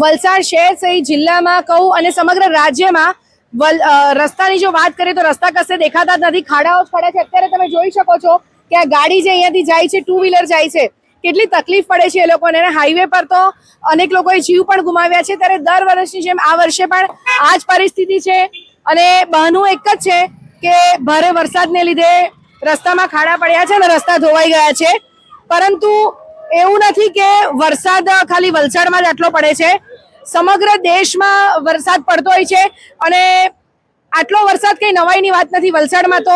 વલસાડ શહેર સહિત જિલ્લામાં કહું અને સમગ્ર રાજ્યમાં રસ્તાની જો વાત કરીએ તો રસ્તા કશે દેખાતા જ નથી, ખાડાઓ જ ખાડા છે। અત્યારે તમે જોઈ શકો છો કે આ ગાડી જે અહીંયાથી જાય છે, 2 વ્હીલર જાય છે, કેટલી તકલીફ પડે છે એ લોકોને। અને હાઈવે પર તો અનેક લોકોએ જીવ પણ ગુમાવ્યા છે। ત્યારે દર વર્ષની જેમ આ વર્ષે પણ આ જ પરિસ્થિતિ છે અને બહાનું એક જ છે કે ભારે વરસાદને લીધે રસ્તામાં ખાડા પડ્યા છે અને રસ્તા ધોવાઈ ગયા છે। પરંતુ એવું નથી કે વરસાદ ખાલી વલસાડમાં જ આટલો પડે છે, સમગ્ર દેશમાં વરસાદ પડતો હોય છે અને આટલો વરસાદ કઈ નવાઈની વાત નથી। વલસાડમાં તો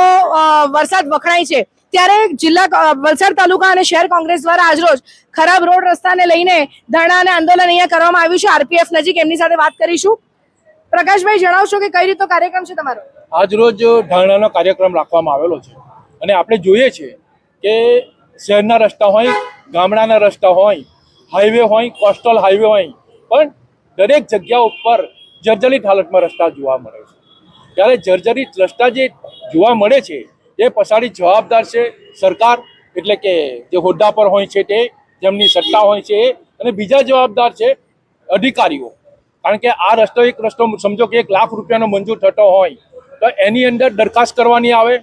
વરસાદ વખણાય છે। ત્યારે જિલ્લા વલસાડ તાલુકા અને શહેર કોંગ્રેસ દ્વારા આજરોજ ખરાબ રોડ રસ્તાને લઈને ધરણા અને આંદોલન અહીંયા કરવામાં આવ્યું છે। આરપીએફ નજીક એમની સાથે વાત કરીશું। પ્રકાશભાઈ, જણાવશો કે કઈ રીતનો કાર્યક્રમ છે તમારો? આજરોજ ધરણાનો કાર્યક્રમ રાખવામાં આવેલો છે અને આપણે જોઈએ છે કે શહેરના રસ્તા હોય, ગામડાના રસ્તા હોય, હાઈવે હોય, કોસ્ટલ હાઈવે હોય, પણ દરેક જગ્યા ઉપર જર્જરિત હાલતમાં રસ્તા જોવા મળે છે। ત્યારે જર્જરિત રસ્તા જે જોવા મળે છે એ પછાડી જવાબદાર છે સરકાર, એટલે કે જે હોદ્દા પર હોય છે તે, જેમની સત્તા હોય છે એ, અને બીજા જવાબદાર છે અધિકારીઓ। કારણ કે આ રસ્તો એક રસ્તો સમજો કે 1 લાખ રૂપિયાનો મંજૂર થતો હોય તો એની અંદર દરખાસ્ત કરવાની આવે,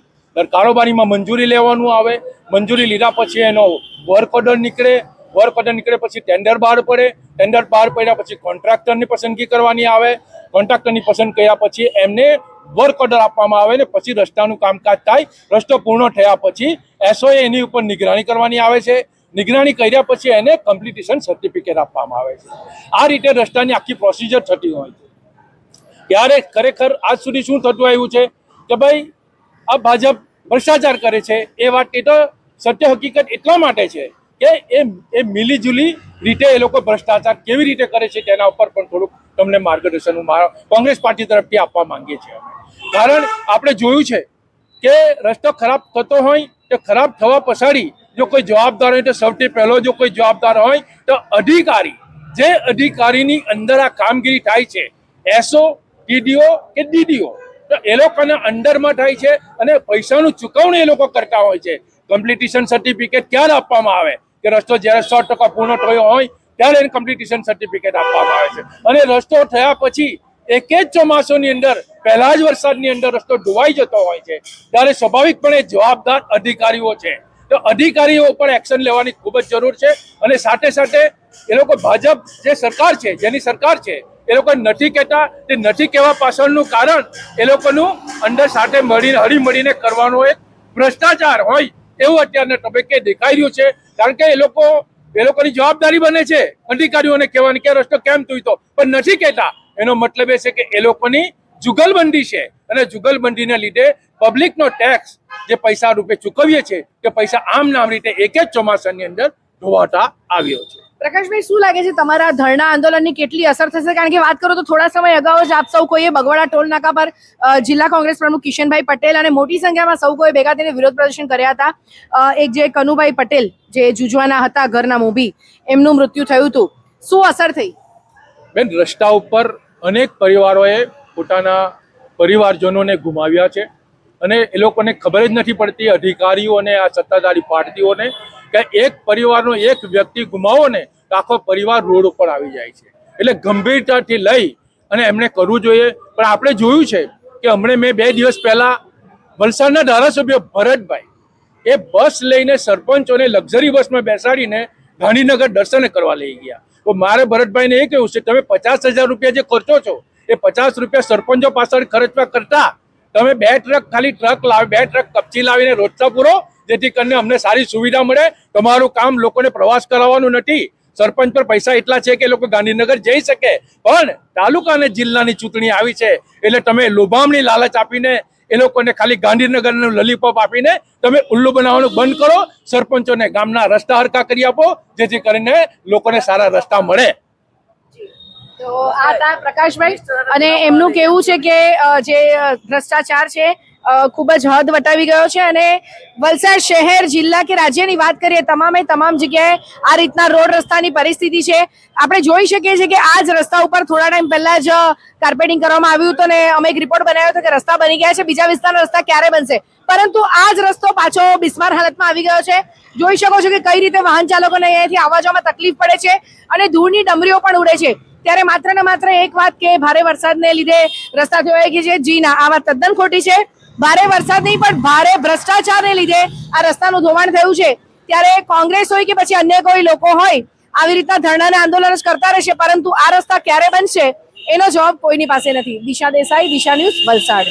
કારોબારીમાં મંજૂરી લેવાનું આવે, મંજૂરી લીધા પછી એનો વર્ક ઓર્ડર નીકળે, વર્ક ઓર્ડર નીકળે પછી ટેન્ડર બહાર પડે, ટેન્ડર બહાર પડ્યા પછી કોન્ટ્રાક્ટરની પસંદગી કરવાની આવે, કોન્ટ્રાક્ટરની પસંદ કર્યા પછી એમને વર્ક ઓર્ડર આપવામાં આવે ને પછી રસ્તાનું કામકાજ થાય। રસ્તો પૂર્ણ થયા પછી એસઓએ એની ઉપર નિગરાની કરવાની આવે છે, નિગરાની કર્યા પછી એને કમ્પ્લીટેશન સર્ટિફિકેટ આપવામાં આવે છે। આ રીતે રસ્તાની આખી પ્રોસિજર થતી હોય છે। ત્યારે ખરેખર આજ સુધી શું થતું આવ્યું છે કે ભાઈ આ ભાજપ ભ્રષ્ટાચાર કરે છે, એ વાત એ તો સત્ય હકીકત એટલા માટે છે કે એ મિલીજુલી રીતે એ લોકો ભ્રષ્ટાચાર કેવી રીતે કરે છે તેના ઉપર પણ થોડુંક તમને માર્ગદર્શન હું કોંગ્રેસ પાર્ટી તરફથી આપવા માંગીએ છીએ। કારણ આપણે જોયું છે કે રસ્તો ખરાબ થતો હોય તો ખરાબ થવા પછાડી જો કોઈ જવાબદાર હોય તો સૌથી પહેલો જો કોઈ જવાબદાર હોય તો અધિકારી, જે અધિકારીની અંદર આ કામગીરી થાય છે, એસઓ, ટીડીઓ કે ડીડીઓ, તો એ લોકોના અંડરમાં થાય છે અને પૈસાનું ચૂકવણી એ લોકો કરતા હોય છે। કમ્પ્લીટેશન સર્ટિફિકેટ ક્યારે આપવામાં આવે કે રસ્તો જ્યારે 100% પૂર્ણ થયો હોય ત્યારે એને કમ્પ્લીટેશન સર્ટિફિકેટ આપવામાં આવે છે। અને રસ્તો થયા પછી એક જ ચોમાસુની અંદર, પહેલા જ વરસાદની અંદર રસ્તો ધોવાઈ જતો હોય છે ત્યારે સ્વાભાવિકપણે જવાબદાર અધિકારીઓ છે, તો અધિકારીઓ ઉપર એક્શન લેવાની ખૂબ જ જરૂર છે। અને સાથે સાથે એ લોકો ભાજપ જે સરકાર છે, જેની સરકાર છે, એ લોકો નથી કહેતા, તે નથી કહેવા પાછળનું કારણ એ લોકોનું અંદર સાથે હળી મળીને કરવાનો એક ભ્રષ્ટાચાર હોય એવું અત્યારના તબક્કે દેખાઈ રહ્યું છે। કારણ કે એ લોકોની જવાબદારી બને છે અધિકારીઓને કહેવાની કે રસ્તો કેમ તૂટ્યો, પણ નથી કહેતા। એનો મતલબ એ છે કે એ લોકોની જુગલબંધી છે અને જુગલબંધીને લીધે પબ્લિકનો ટેક્સ જે પૈસા રૂપે ચૂકવીએ છીએ તે પૈસા આમ નામ રીતે એક જ ચોમાસાની અંદર ધોવાતા આવ્યો છે। પ્રકાશભાઈ, શું લાગે છે તમારા ધરણા આંદોલનની કેટલી અસર થશે? કારણ કે વાત કરું તો થોડા સમય અગાઉ જ આપ સૌ કોઈએ બગવાડા ટોલ નાકા પર જિલ્લા કોંગ્રેસ પ્રમુખ કિશનભાઈ પટેલ અને મોટી સંખ્યામાં સૌ કોઈ ભેગા થઈને વિરોધ પ્રદર્શન કર્યા હતા। એક જે કનુભાઈ પટેલ જે જુજવાના હતા, ઘરના મોભી, એમનું મૃત્યુ થયું હતું, શું અસર થઈ? બેન, રસ્તા ઉપર અનેક પરિવારોએ પોતાના પરિવારજનોને ગુમાવ્યા છે અને એ લોકોને ખબર જ નથી પડતી, અધિકારીઓ અને આ સત્તાધારી પાર્ટીઓને, કે એક પરિવારનો એક વ્યક્તિ ગુમાવો ને તો આખો પરિવાર રોડ ઉપર આવી જાય છે। એટલે ગંભીરતાથી લઈ અને એમણે કરવું જોઈએ। પણ આપણે જોયું છે કે હમણાં મેં 2 દિવસ પહેલા વલસાડના ધારાસભ્ય ભરતભાઈ એ બસ લઈને સરપંચોને લક્ઝરી બસમાં બેસાડીને ગાંધીનગર દર્શન કરવા લઈ ગયા। તો મારે ભરતભાઈને એ કહેવું છે, તમે 50,000 રૂપિયા જે ખર્ચો છો એ 50 રૂપિયા સરપંચો પાછળ ખર્ચવા કરતા તમે 2 ટ્રક ખાલી બે ટ્રક કપચી લાવીને રોજતા પૂરો, જેથી કરીને અમને સારી સુવિધા મળે। તમારું કામ લોકોને પ્રવાસ કરાવવાનું નથી, સરપંચ પર પૈસા એટલા છે કે લોકો ગાંધીનગર જઈ શકે, પણ તાલુકા અને જિલ્લાની ચૂંટણી આવી છે એટલે તમે લોભામણી લાલચ આપીને એ લોકોને ખાલી ગાંધીનગરનું લોલીપોપ આપીને તમે ઉલ્લુ બનાવવાનું બંધ કરો। સરપંચોને ગામના રસ્તા હરખા કરી આપો જેથી કરીને લોકોને સારા રસ્તા મળે। તો આ હતા પ્રકાશભાઈ અને એમનું કહેવું છે કે જે ભ્રષ્ટાચાર છે ખૂબ જ હદ વટાવી ગયો છે અને વલસાડ શહેર, જિલ્લા કે રાજ્યની વાત કરીએ તમામ જગ્યાએ આ રીતના રોડ રસ્તાની પરિસ્થિતિ છે। આપણે જોઈ શકીએ છીએ કે આ જ રસ્તા ઉપર થોડા ટાઈમ પહેલા જ કાર્પેટિંગ કરવામાં આવ્યું હતું અને અમે એક રિપોર્ટ બનાવ્યો હતો કે રસ્તા બની ગયા છે, બીજા વિસ્તારના રસ્તા ક્યારે બનશે, પરંતુ આ જ રસ્તો પાછો બિસ્માર હાલતમાં આવી ગયો છે। જોઈ શકો છો કે કઈ રીતે વાહન ચાલકોને અહીંયાથી આવવા જવામાં તકલીફ પડે છે અને ધૂળની ડમરીઓ પણ ઉડે છે। ત્યારે માત્ર ને માત્ર એક વાત કે ભારે વરસાદને લીધે રસ્તા ધોવાઈ ગઈ છે. જી ના, આ વાત તદ્દન ખોટી છે. ભારે વરસાદ નહીં પણ ભારે ભ્રષ્ટાચારને લીધે આ રસ્તાનું ધોવાણ થયું છે. ત્યારે કોંગ્રેસ હોય કે પછી અન્ય કોઈ લોકો હોય, આવી રીતના ધરણા અને આંદોલન જ કરતા રહેશે, પરંતુ આ રસ્તા ક્યારે બનશે એનો જવાબ કોઈની પાસે નથી. દિશા દેસાઈ, દિશા ન્યૂઝ, વલસાડ.